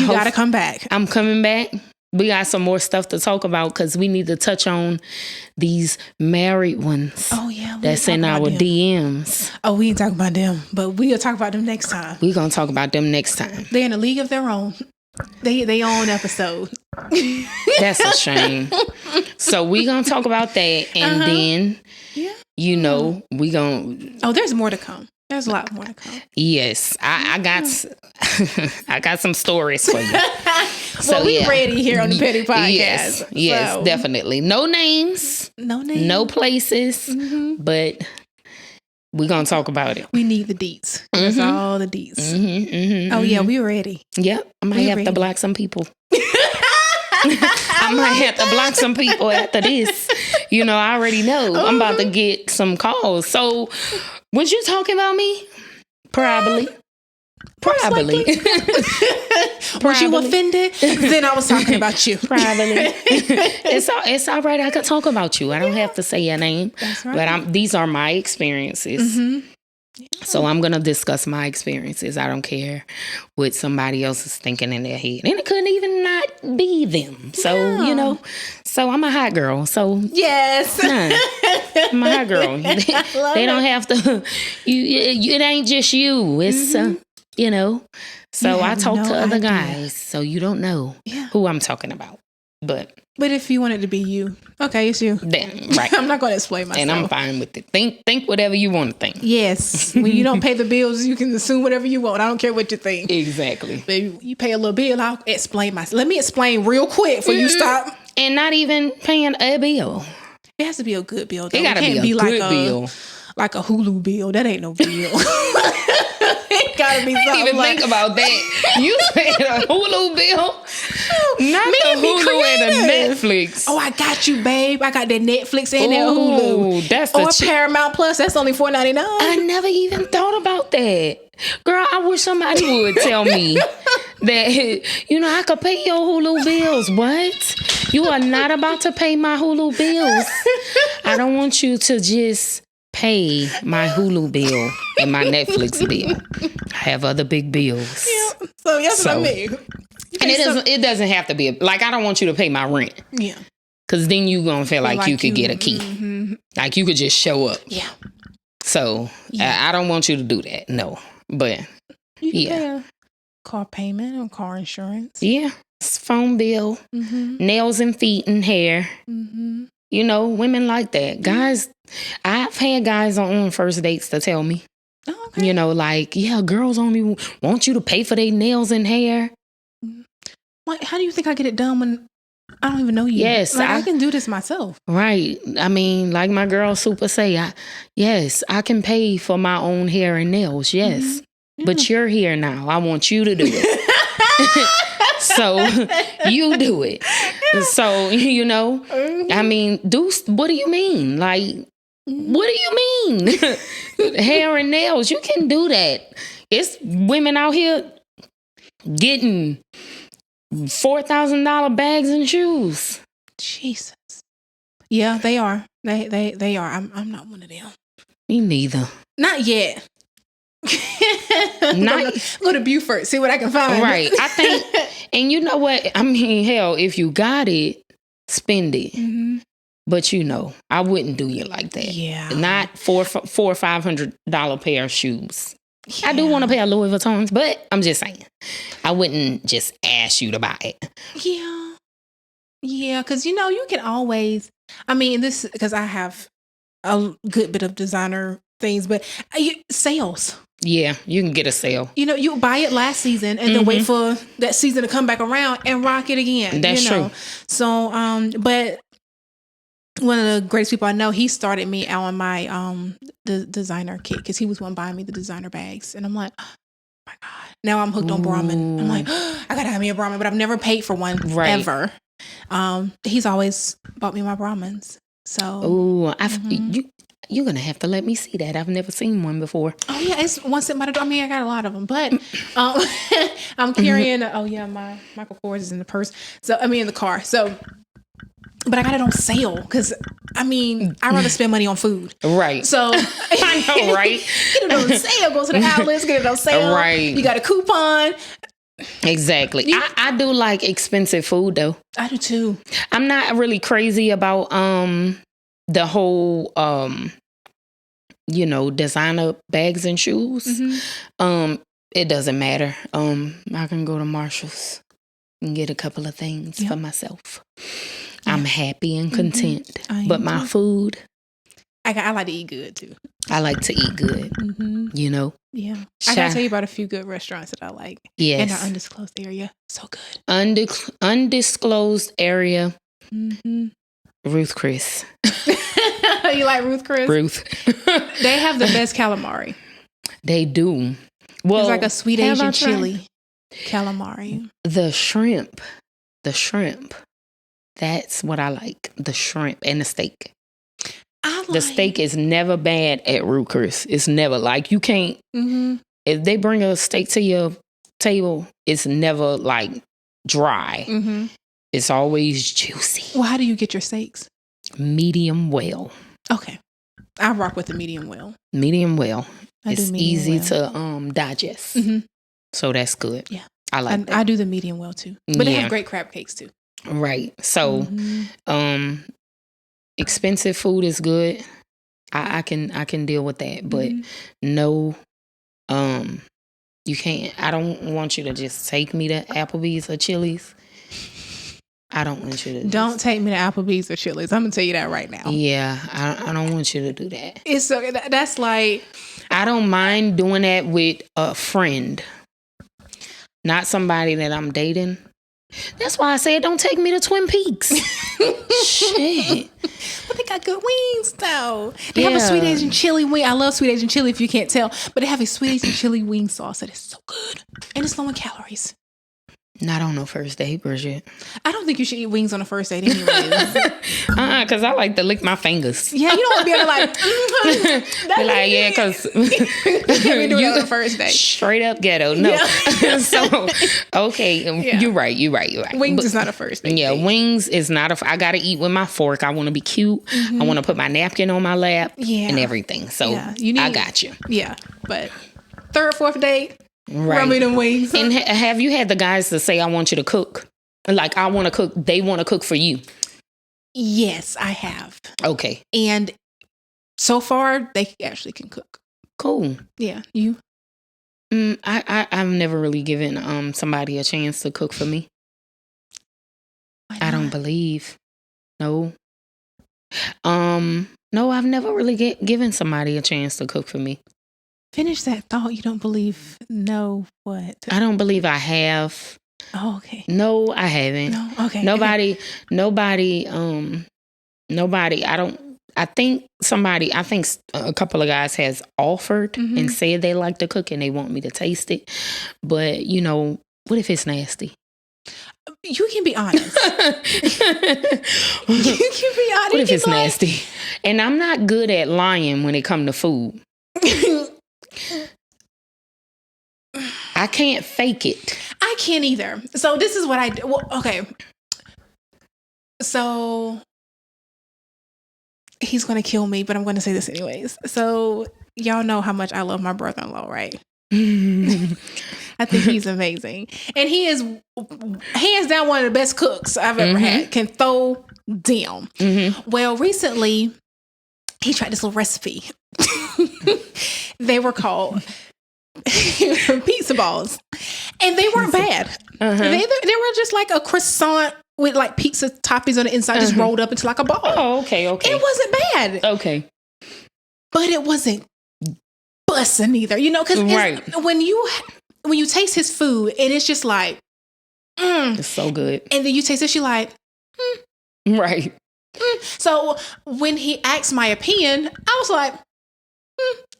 gotta come back. I'm coming back. We got some more stuff to talk about, because we need to touch on these married ones. Oh, yeah. That's in our DMs. Oh, we ain't talking about them, but we'll talk about them next time. We're going to talk about them next time. They're in a league of their own. They own episode. That's a shame. So we're going to talk about that. And then, you know, we going to... Oh, there's more to come. There's a lot more to come. Yes. I got some stories for you. So we ready here on the Petty Podcast. Yes, definitely. No names. No places. But we're going to talk about it. We need the deets. That's all the deets. Oh, yeah, we ready. Yep. I might have to block some people. I might have to block some people after this. You know, I already know. I'm about to get some calls. So, was you talking about me? Probably. Was you offended? Then I was talking about you. Probably. It's all right. I could talk about you. I don't have to say your name. That's right. But these are my experiences. So I'm going to discuss my experiences. I don't care what somebody else is thinking in their head. And it couldn't even not be them. So, you know, so I'm a hot girl. So, yes. I'm a hot girl. They don't have to, it ain't just you. It's, you know. So I talk to other guys. So you don't know who I'm talking about. But if you want it to be you, okay, it's you. Then, right. I'm not going to explain myself. And I'm fine with it. Think whatever you want to think. Yes. When you don't pay the bills, you can assume whatever you want. I don't care what you think. Exactly. But you pay a little bill, I'll explain myself. Let me explain real quick before you stop. And not even paying a bill. It has to be a good bill, though. It gotta be a good bill. Like a Hulu bill. That ain't no bill. It gotta be something. I didn't even think about that. You said a Hulu bill? Not the Hulu and the Netflix. Oh, I got you, babe. I got that Netflix and that Hulu. That's the Paramount Plus. That's only $4.99. I never even thought about that. Girl, I wish somebody would tell me that, you know, I could pay your Hulu bills. What? You are not about to pay my Hulu bills. I don't want you to just pay my Hulu bill and my Netflix bill. I have other big bills. Yeah. So that's what I mean. And it doesn't have to be like, I don't want you to pay my rent. Yeah. Because then you going to feel like you could get a key. Like you could just show up. Yeah. So I don't want you to do that. No. But you can pay a car payment or car insurance. Yeah. Phone bill. Nails and feet and hair. You know, women like that. Guys I've had guys on first dates to tell me, okay. you know, like, yeah, girls only want you to pay for their nails and hair. Like, how do you think I get it done when I don't even know you? Yes, like I can do this myself. Right. I mean, like my girl Super say, yes, I can pay for my own hair and nails. Yes. Mm-hmm. Yeah. But you're here now. I want you to do it. So you do it. So, you know, I mean, what do you mean? Like, what do you mean? Hair and nails, you can do that. It's women out here getting $4,000 bags and shoes. Jesus. Yeah, they are. They are. I'm not one of them. Me neither. Not yet. Go to Beaufort, see what I can find. Right. I think, and you know what? I mean, hell, if you got it, spend it. Mm-hmm. But you know, I wouldn't do you like that. Yeah. Not $400 or $500 pair of shoes. Yeah. I do want a pair of Louis Vuittons, but I'm just saying, I wouldn't just ask you to buy it. Yeah. Yeah, because you know, you can always, I mean, this, because I have a good bit of designer things, but sales. Yeah, you can get a sale. You know, you buy it last season and then wait for that season to come back around and rock it again. That's true. So, but one of the greatest people I know, he started me out on my the designer kit because he was one buying me the designer bags, and I'm like, oh my God, now I'm hooked on Brahmin. I'm like, oh, I gotta have me a Brahmin, but I've never paid for one ever. He's always bought me my Brahmins. So, you're gonna have to let me see that. I've never seen one before. Oh yeah, it's one sitting by the door. I mean, I got a lot of them, but I'm carrying. My Michael Kors is in the purse. So I mean, in the car. So, but I got it on sale because I mean, I rather spend money on food. Right. So I know, right? Get it on sale. Go to the outlets. Get it on sale. Right. You got a coupon. Exactly. I do like expensive food though. I do too. I'm not really crazy about the whole designer bags and shoes. Mm-hmm. It doesn't matter. I can go to Marshall's and get a couple of things for myself. Yeah. I'm happy and content. Mm-hmm. But my food, I like to eat good too. I like to eat good. Mm-hmm. You know. Yeah. I gotta tell you about a few good restaurants that I like. Yes. In our undisclosed area. So good. Undisclosed area. Mm-hmm. Ruth Chris. You like Ruth Chris? Ruth. They have the best calamari. They do. Well, it's like a sweet Asian chili calamari. The shrimp. That's what I like. The shrimp and the steak. The steak is never bad at Ruth Chris. It's never like you can't. Mm-hmm. If they bring a steak to your table, it's never like dry. Mm-hmm. It's always juicy. Well, how do you get your steaks? Medium well. Okay. I rock with the medium well. Medium well. It's easy to digest. Mm-hmm. So that's good. Yeah. I like that. I do the medium well too. But they have great crab cakes too. Right. So expensive food is good. I can deal with that. But no, you can't. I don't want you to just take me to Applebee's or Chili's. I don't want you to. Don't take me to Applebee's or Chili's. I'm gonna tell you that right now. Yeah, I don't want you to do that. It's so that's like. I don't mind doing that with a friend, not somebody that I'm dating. That's why I said don't take me to Twin Peaks. Shit. But they got good wings though. They have a sweet Asian chili wing. I love sweet Asian chili if you can't tell. But they have a sweet Asian chili wing sauce that is so good. And it's low in calories. Not on no first date, Bridget. I don't think you should eat wings on a first date anyway. Because I like to lick my fingers. Yeah, you don't want to be able to like... Be like, yeah, because... we do it on the first date. Straight up ghetto. No. Yeah. So, okay, you're right. Wings is not a first date. Yeah, wings is not a... I got to eat with my fork. I want to be cute. Mm-hmm. I want to put my napkin on my lap and everything. So, I got you. Yeah, but third, fourth date... Right. Rub me them wings. And have you had the guys to say, I want you to cook? Like, I want to cook. They want to cook for you. Yes, I have. Okay. And so far, they actually can cook. Cool. Yeah. You? I've never really given somebody a chance to cook for me. I don't believe. No. No, I've never really given somebody a chance to cook for me. Finish that thought. You don't believe. No, what? I don't believe I have. Oh, okay. No, I haven't. No, okay. Nobody, I think a couple of guys has offered and said they like to cook and they want me to taste it. But, you know, what if it's nasty? You can be honest. You can be honest. What if it's nasty? And I'm not good at lying when it comes to food. I can't fake it. I can't either. So this is what I do. Well, okay. So he's going to kill me, but I'm going to say this anyways. So y'all know how much I love my brother-in-law, right? I think he's amazing. And he is hands down one of the best cooks I've ever had. Can throw down. Well, recently he tried this little recipe. They were called pizza balls. And they weren't bad. They were just like a croissant with like pizza toppings on the inside, just rolled up into like a ball. Oh, okay. It wasn't bad. Okay. But it wasn't bussin' either, you know, because when you taste his food and it's just like, it's so good. And then you taste it, you're like, Right. So when he asked my opinion, I was like,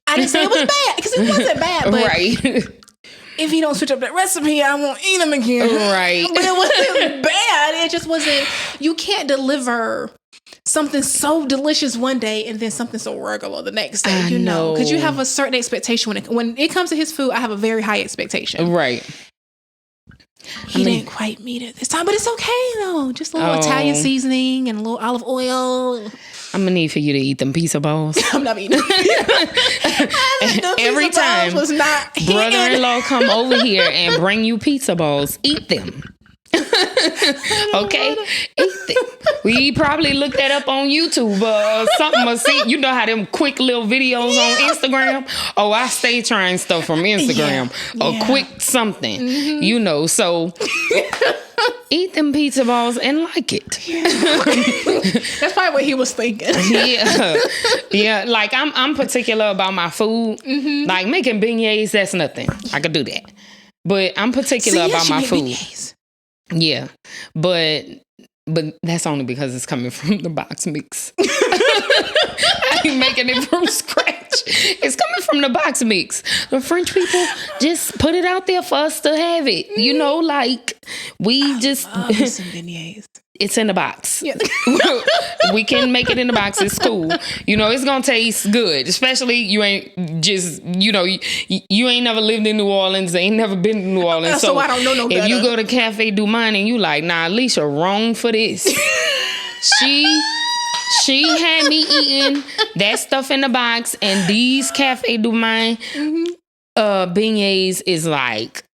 I didn't say it was bad because it wasn't bad. But if he don't switch up that recipe, I won't eat him again. Right. But it wasn't bad. It just wasn't. You can't deliver something so delicious one day and then something so regular the next day. You know, because you have a certain expectation when it comes to his food. I have a very high expectation. Right. He didn't quite meet it this time, but it's okay though. Just a little Italian seasoning and a little olive oil. I'm gonna need for you to eat them pizza balls. I'm not eating them. Every time was not brother-in-law come over here and bring you pizza balls, eat them. Okay, eat them. We probably looked that up on YouTube or something. Or see, you know how them quick little videos on Instagram. Oh, I stay trying stuff from Instagram. A quick something, you know. So eat them pizza balls and like it. That's probably what he was thinking. Yeah. Like I'm particular about my food. Like making beignets, that's nothing. I could do that, but I'm particular about my food. Beignets. Yeah, but that's only because it's coming from the box mix. I ain't making it from scratch. It's coming from the box mix. The French people just put it out there for us to have it. You know, like we just some beignets. It's in the box. Yeah. We can make it in the box. It's cool. You know, it's going to taste good. Especially you ain't just, you know, you ain't never lived in New Orleans. Ain't never been to New Orleans. So I don't know no better. If you go to Cafe Du Monde and you like, nah, Alicia, wrong for this. She had me eating that stuff in the box, and these Cafe Du Monde beignets is like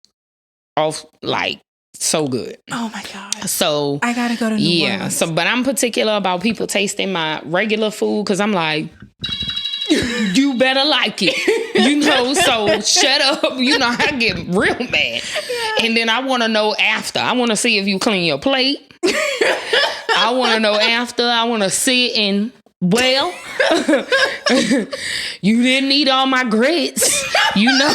off, like, so good. Oh my God. So I gotta go to New Orleans. But I'm particular about people tasting my regular food because I'm like, you better like it. You know, so shut up. You know, I get real mad. Yeah. And then I want to know after. I want to see if you clean your plate. I want to know after. I want to sit and, well, you didn't eat all my grits. You know.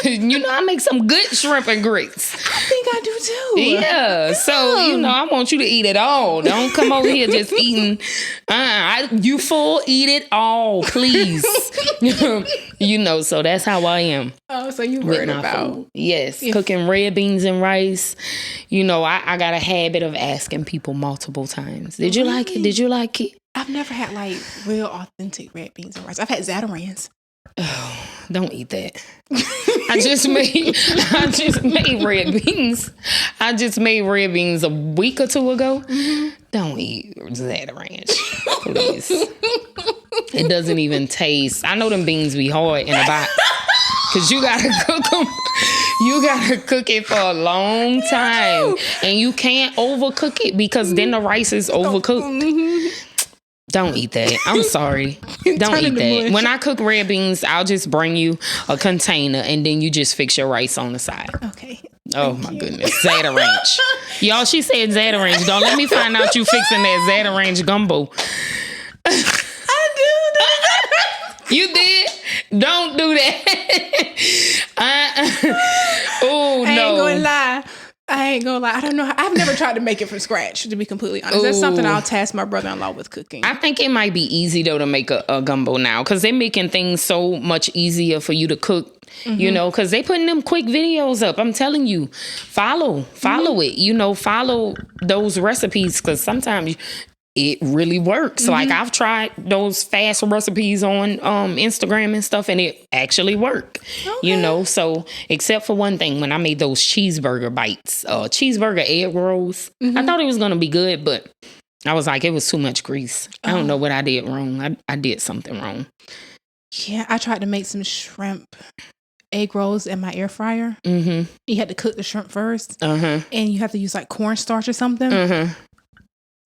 You know, I make some good shrimp and grits. I think I do too. Yeah. So, you know, I want you to eat it all. Don't come over here just eating. You full, eat it all, please. You know, so that's how I am. Oh, so you worried about food. Yes, cooking red beans and rice. You know, I got a habit of asking people multiple times. Did you like it? Did you like it? I've never had like real authentic red beans and rice. I've had Zatarans. Oh, don't eat that. I just made red beans. I just made red beans a week or two ago. Don't eat Zatarans, please. It doesn't even taste. I know them beans be hard in the box because you gotta cook them. You gotta cook it for a long time, and you can't overcook it because then the rice is overcooked. Don't eat that. I'm sorry. Don't eat that. When I cook red beans, I'll just bring you a container and then you just fix your rice on the side. Okay. Oh my goodness. Zatarans. Y'all, she said Zatarans. Don't let me find out you fixing that Zatarans gumbo. I do. You did? Don't do that. Oh, no. I ain't gonna lie. I don't know. I've never tried to make it from scratch, to be completely honest. That's something I'll task my brother-in-law with cooking. I think it might be easy, though, to make a gumbo now, because they're making things so much easier for you to cook, you know, because they putting them quick videos up. I'm telling you, follow it, you know, follow those recipes, because sometimes it really works. Like, I've tried those fast recipes on Instagram and stuff, and it actually worked. Okay. You know, so except for one thing, when I made those cheeseburger bites, cheeseburger egg rolls, I thought it was going to be good, but I was like, it was too much grease. I don't know what I did wrong. I did something wrong. Yeah, I tried to make some shrimp egg rolls in my air fryer. You had to cook the shrimp first, and you have to use like cornstarch or something.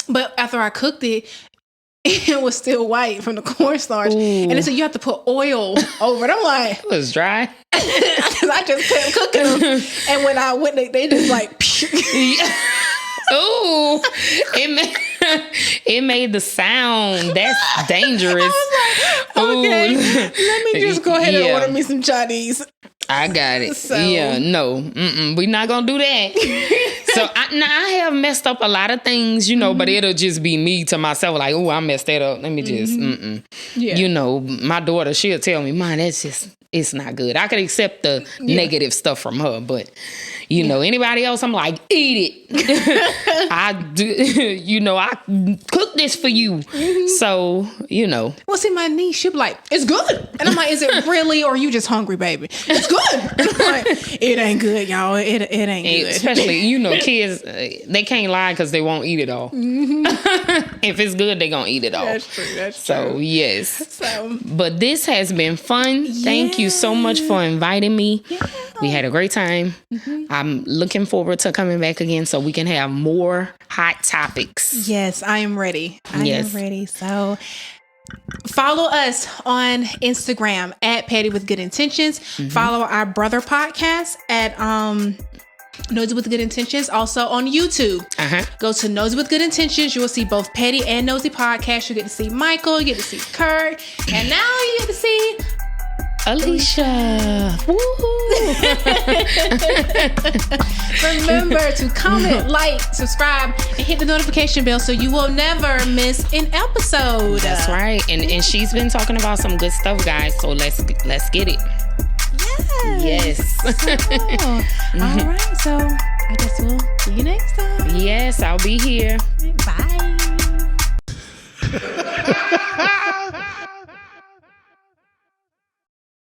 But after I cooked it, it was still white from the cornstarch. And they said you have to put oil over it. I'm like... It was dry. I just kept cooking them. And when I went, they just like... Ooh. It made the sound. That's dangerous. I was like, okay, let me just go ahead and order me some Chinese. I got it. So. Yeah, no. We're not going to do that. So I have messed up a lot of things, you know, but it'll just be me to myself. Like, oh, I messed that up. Let me just, Yeah. You know, my daughter, she'll tell me, Mom, that's just, it's not good. I could accept the negative stuff from her, but, you know, anybody else, I'm like, eat it. I do, you know, I cook this for you. So, you know. Well, see, my niece, she'll be like, it's good. And I'm like, is it really, or are you just hungry, baby? It's good. And I'm like, it ain't good, y'all. It ain't good. Especially, you know, kids, they can't lie because they won't eat it all. If it's good, they're going to eat it all. That's true. So, yes. But this has been fun. Thank you so much for inviting me. Yeah. We had a great time. I'm looking forward to coming back again so we can have more hot topics. Yes, I am ready. I am ready. So follow us on Instagram at Petty with Good Intentions. Follow our brother podcast at Nosey with Good Intentions. Also on YouTube. Go to Nosey with Good Intentions. You will see both Petty and Nosey podcast. You get to see Michael. You get to see Kurt. And now you get to see Alicia. Woo-hoo. Remember to comment, like, subscribe, and hit the notification bell so you will never miss an episode. That's right. And she's been talking about some good stuff, guys. So let's get it. Yes. All right. So I guess we'll see you next time. Yes, I'll be here. Bye.